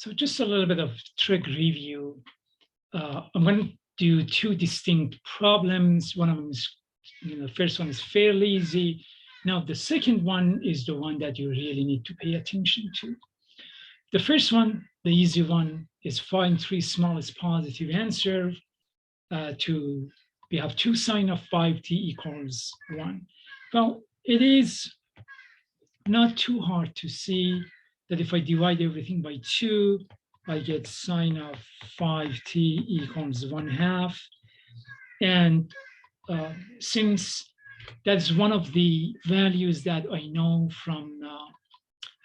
So just a little bit of trig review. I'm going to do two distinct problems. One of them is, the first one is fairly easy. Now, the second one is the one that you really need to pay attention to. The first one, the easy one, is find three smallest positive answer we have 2 sine of 5t equals 1. Well, it is not too hard to see that if I divide everything by 2, I get sine of 5t equals 1/2. And since that's one of the values that I know from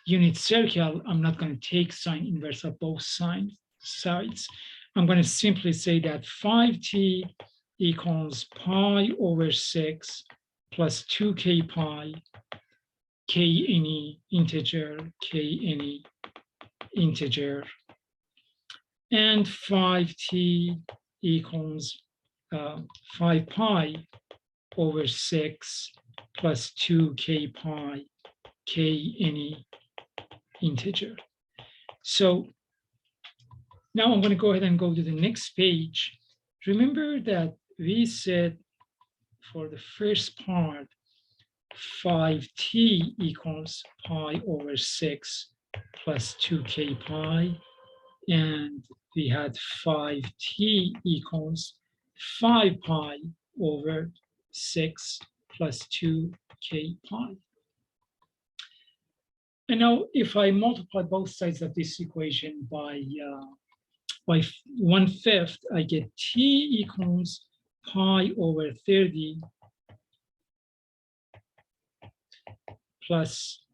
unit circle, I'm not going to take sine inverse of both sides. I'm going to simply say that 5t equals pi over 6 plus 2k pi, k any integer, k any integer, and 5t equals 5 pi over 6 plus 2k pi, k any integer. So now I'm going to go ahead and go to the next page. Remember that we said for the first part, 5t equals pi over 6 plus 2k pi, and we had 5t equals 5 pi over 6 plus 2k pi. And now if I multiply both sides of this equation by 1/5, I get t equals pi over 30 plus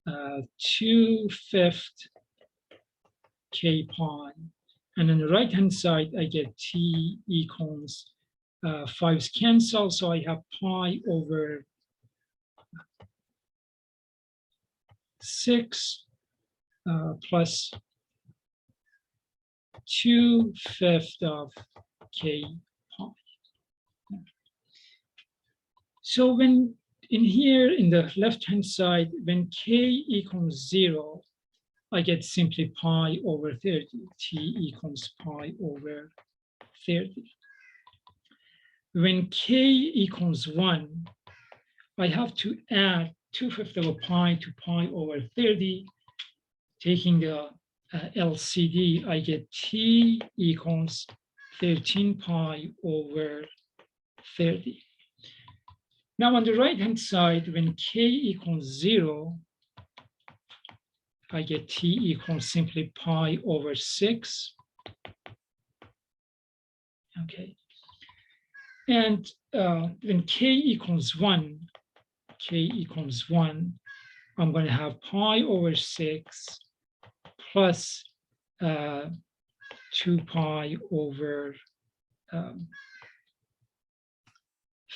2/5 k pi. And on the right-hand side, I get t equals 5's cancel, so I have pi over 6 plus 2/5 of k pi. So when in here, in the left-hand side, when k equals 0, I get simply pi over 30, t equals pi over 30. When k equals 1, I have to add 2/5 of a pi to pi over 30. Taking the LCD, I get t equals 13 pi over 30. Now on the right-hand side, when k equals 0, I get t equals simply pi over 6. Okay. And when k equals 1, I'm going to have pi over 6 plus 2 pi over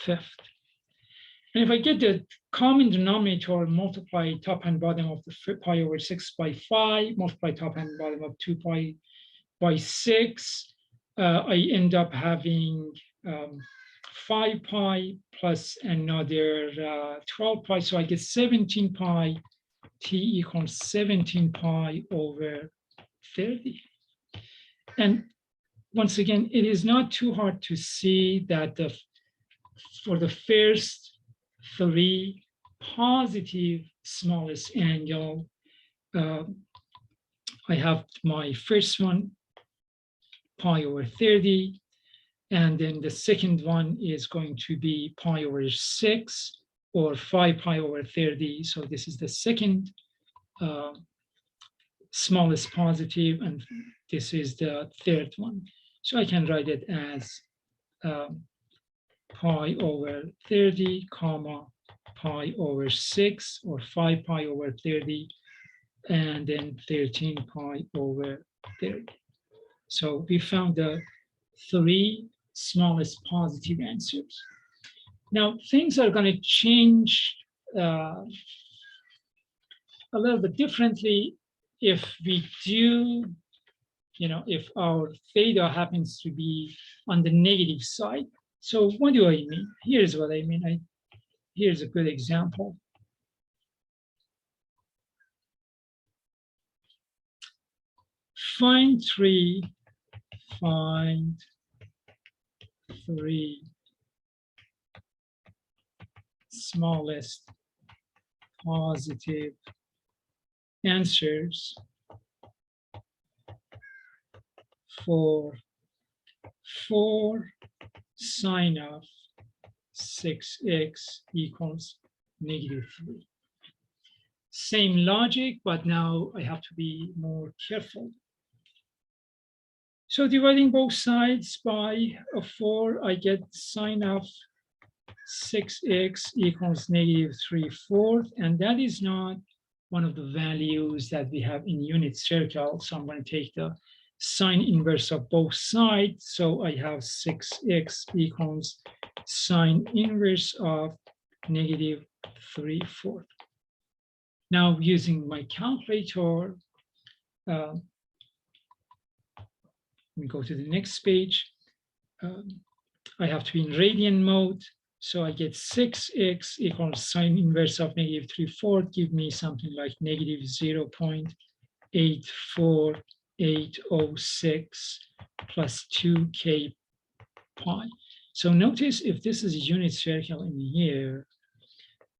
5th. And if I get the common denominator, multiply top and bottom of the pi over 6 by 5, multiply top and bottom of 2 pi by 6, I end up having 5 pi plus another 12 pi. So I get 17 pi, t equals 17 pi over 30. And once again, it is not too hard to see that for the first 3 positive smallest angle, I have my first one, pi over 30, and then the second one is going to be pi over 6 or 5 pi over 30. So this is the second smallest positive, and this is the third one. So I can write it as pi over 30, comma, pi over 6 or 5 pi over 30, and then 13 pi over 30. So we found the 3 smallest positive answers. Now things are going to change a little bit differently if we do, if our theta happens to be on the negative side. So what do I mean? Here's what I mean. Here's a good example. find three smallest positive answers for 4 sine of 6x equals -3. Same logic, but now I have to be more careful. So dividing both sides by 4, I get sine of 6x equals -3/4, and that is not one of the values that we have in unit circle. So I'm going to take the sine inverse of both sides. So I have 6x equals sine inverse of -3/4. Now using my calculator, let me go to the next page. I have to be in radian mode. So I get 6x equals sine inverse of -3/4, give me something like -0.84806 plus 2k pi. So notice if this is a unit circle in here,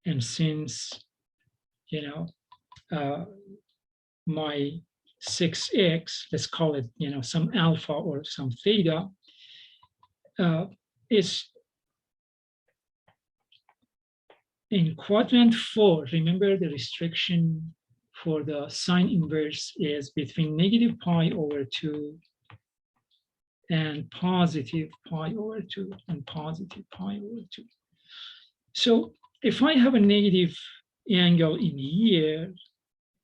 and since, my 6x, let's call it, some alpha or some theta, is in quadrant 4. Remember, the restriction for the sine inverse is between -pi/2 and +pi/2 and +pi/2. So if I have a negative angle in here,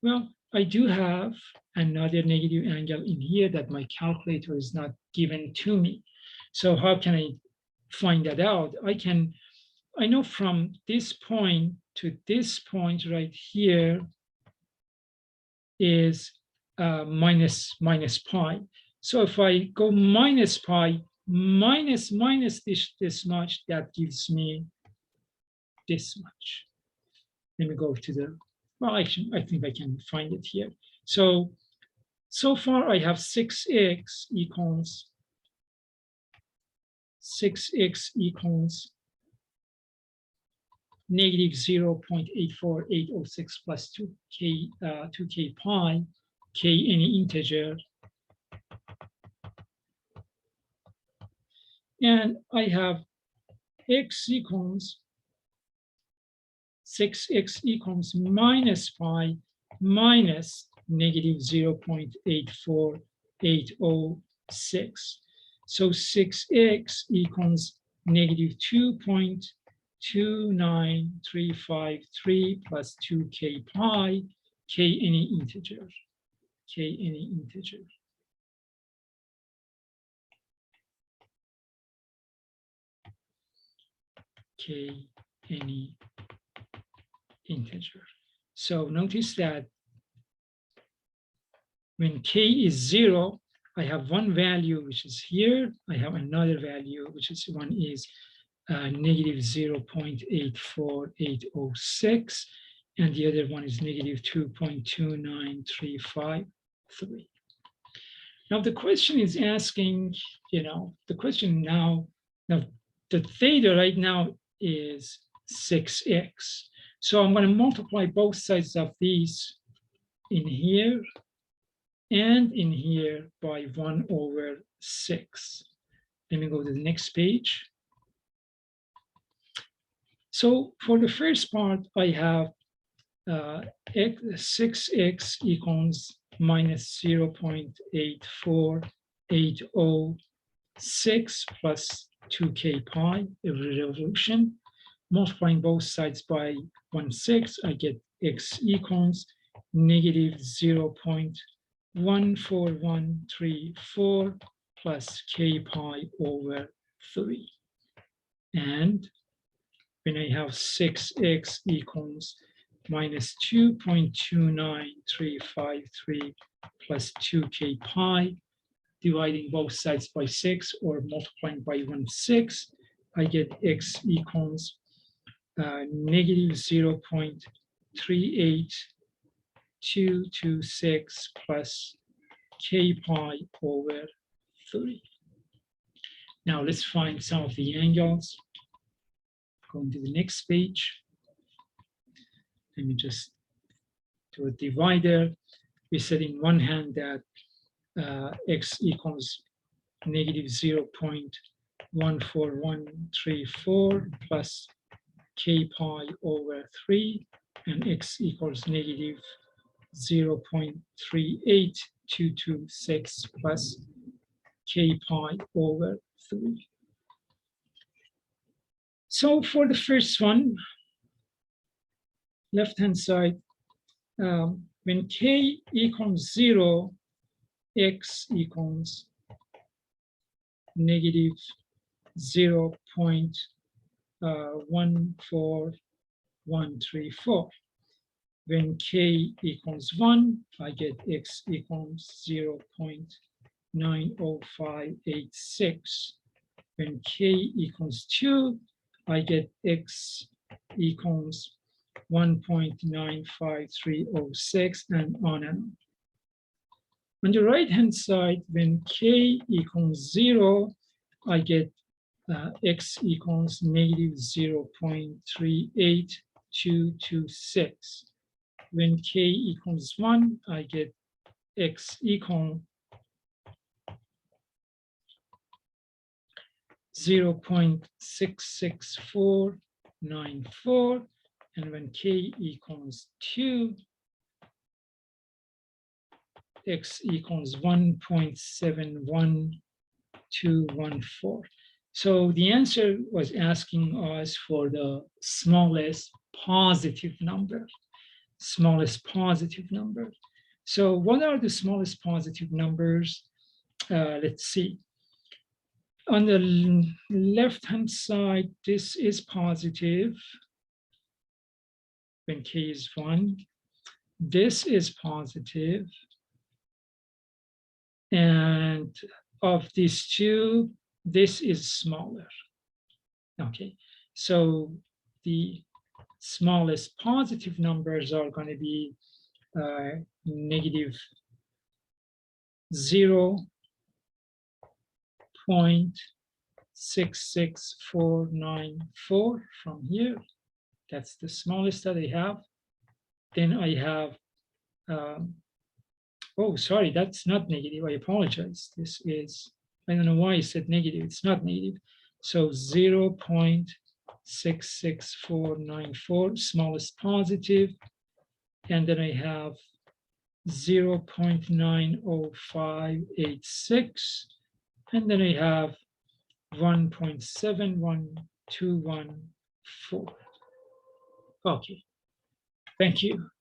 well, I do have another negative angle in here that my calculator is not given to me. So how can I find that out? I know from this point to this point right here is minus pi. So if I go minus pi, minus this much, that gives me this much. Let me go to the, well, actually, I think I can find it here. So far I have 6x equals -0.84806 plus 2k pi, k any integer. And I have 6x equals minus pi minus -0.84806. So 6x equals -2.29353 plus 2k pi, k any integer, k any integer. So notice that when k is 0, I have one value which is here. I have another value which is -0.84806, and the other one is -2.29353. Now the question is asking, the question now the theta right now is 6x. So I'm going to multiply both sides of these in here and in here by 1/6. Let me go to the next page. So for the first part, I have 6x equals -0.84806 plus 2k pi every revolution. Multiplying both sides by 1/6, I get x equals -0.14134 plus k pi over 3. And when I have 6x equals -2.29353 plus 2k pi, dividing both sides by 6 or multiplying by 1/6, I get x equals -0.38226 plus k pi over 3. Now let's find some of the angles. Going to the next page. Let me just do a divider. We said in one hand that x equals negative 0.14134 plus k pi over 3, and x equals negative 0.38226 plus k pi over 3. So for the first one, left-hand side, when k equals 0, x equals negative 0.14134. When k equals 1, I get x equals 0.90586. When k equals 2, I get x equals 1.95306, and on and on. On the right-hand side, when k equals 0, I get x equals negative 0.38226. When k equals 1, I get x equal 0.66494. And when k equals 2, x equals 1.71214. So the answer was asking us for the smallest positive number. Smallest positive number. So what are the smallest positive numbers? Let's see. On the left-hand side, this is positive when k is 1. This is positive. And of these two, this is smaller. Okay, so the smallest positive numbers are going to be negative 0.66494 from here. That's the smallest that I have. Then I have, oh, sorry, that's not negative. I apologize. This is, I don't know why I said negative. It's not negative. So 0.66494, smallest positive. And then I have 0.90586. And then I have 1.71214. Okay, thank you.